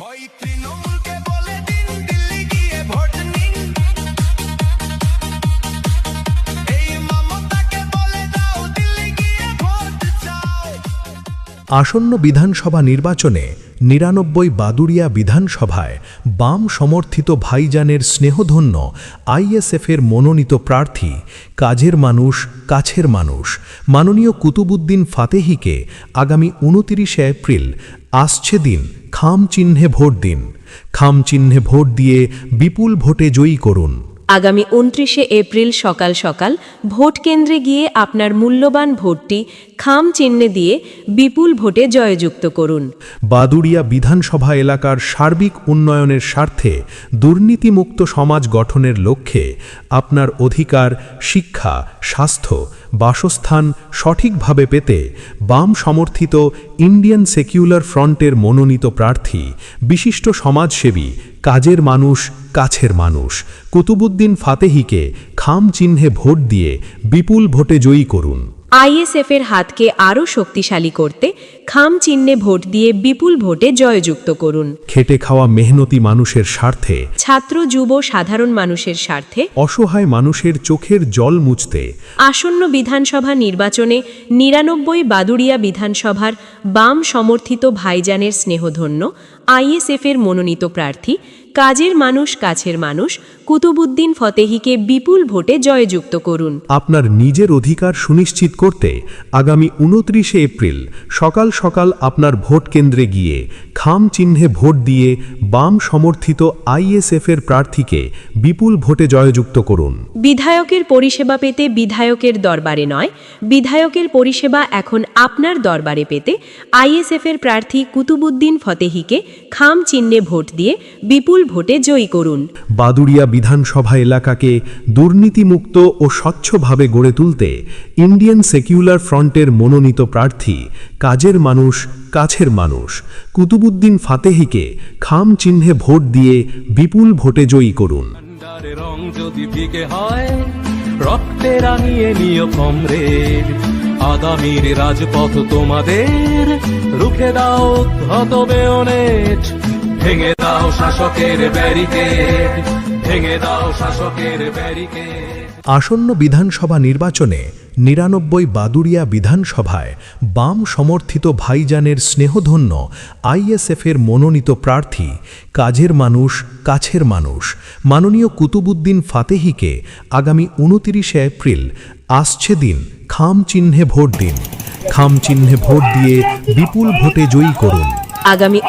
ওই তৃণমূলকে বলে দিন দিল্লি গিয়ে ভোট নিন, এই মমতাকে বলে দাও দিল্লি গিয়ে ভোট চাও। আসন্ন বিধানসভা নির্বাচনে ৯৯ বাদুড়িয়া বিধানসভায় বাম সমর্থিত ভাইজানের স্নেহধন্য আইএসএফের মনোনীত প্রার্থী, কাজের মানুষ, কাছের মানুষ মাননীয় কুতুবুদ্দিন ফাতেহিকে আগামী ২৯ এপ্রিল আসছে দিন খাম চিহ্নে ভোট দিন। খাম চিহ্নে ভোট দিয়ে বিপুল ভোটে জয়ী করুন। আগামী ২৯ এপ্রিল সকাল সকাল ভোট কেন্দ্রে গিয়ে আপনার মূল্যবান ভোটটি খাম চিহ্নে দিয়ে বিপুল ভোটে জয়যুক্ত করুন। বাদুড়িয়া বিধানসভা এলাকার সার্বিক উন্নয়নের স্বার্থে দুর্নীতিমুক্ত সমাজ গঠনের লক্ষ্যে আপনার অধিকার, শিক্ষা, স্বাস্থ্য, বাসস্থান সঠিকভাবে পেতে বাম সমর্থিত ইন্ডিয়ান সেকুলার ফ্রন্টের মনোনীত প্রার্থী, বিশিষ্ট সমাজসেবী, কাজের মানুষ, কাছের মানুষ কুতুবুদ্দিন ফাতেহিকে খাম চিহ্নে ভোট দিয়ে বিপুল ভোটে জয়ী করুন। আইএসএফের হাতকে আরও শক্তিশালী করতে খাম চিহ্নে ভোট দিয়ে বিপুল ভোটে জয়যুক্ত করুন। খেটে খাওয়া মেহনতি মানুষের স্বার্থে, ছাত্র, যুব, সাধারণ মানুষের স্বার্থে, অসহায় মানুষের চোখের জল মুছতে আসন্ন বিধানসভা নির্বাচনে ৯৯ বাদুড়িয়া বিধানসভার বাম সমর্থিত ভাইজানের স্নেহধন্য আইএসএফের মনোনীত প্রার্থী, কাজের মানুষ, কাছের মানুষ কুতুবুদ্দিন ফতেহিকে বিপুল ভোটে জয়যুক্ত করুন। আপনার নিজের অধিকার সুনিশ্চিত করতে আগামী ২৯ এপ্রিল সকাল সকাল আপনার ভোট কেন্দ্রে গিয়ে খাম চিহ্নে ভোট দিয়ে বাম সমর্থিত আইএসএফের প্রার্থীকে বিপুল ভোটে জয়যুক্ত করুন। বিধায়কের পরিষেবা পেতে বিধায়কের দরবারে নয়, বিধায়কের পরিষেবা এখন আপনার দরবারে পেতে আইএসএফের প্রার্থী কুতুবুদ্দিন ফতেহিকে খাম চিহ্নে ভোট দিয়ে বিপুল ভোটে জয়ী করুন। বাদুড়িয়া বিধানসভা এলাকাকে দুর্নীতিমুক্ত ও স্বচ্ছভাবে গড়ে তুলতে ইন্ডিয়ান সেকুলার ফ্রন্টের মনোনীত প্রার্থী, কাজের মানুষ, কাছের মানুষ কুতুবুদ্দিন ফাতেহিকে খাম চিহ্নে ভোট দিয়ে বিপুল ভোটে জয়ী করুন। রং যদি ফিকে হয় রক্তে রাঙিয়ে নিও কমরেড, আগামীর রাজপথ তোমাদের রুখে দাও ধত বেয়নেট, ভেঙে দাও শাসকের ব্যারিকেড, ভেঙে দাও শাসকের ব্যারিকেড। আসন্ন বিধানসভা নির্বাচনে ৯৯ বাদুড়িয়া বিধানসভায় বাম সমর্থিত ভাইজানের স্নেহধন্য আইএসএফের মনোনীত প্রার্থী, কাজের মানুষ, কাছের মানুষ মাননীয় কুতুবুদ্দিন ফাতেহিকে আগামী ২৯ এপ্রিল আসছে দিন খাম চিহ্নে ভোট দিন। খাম চিহ্নে ভোট দিয়ে বিপুল ভোটে জয়ী করুন। আগামী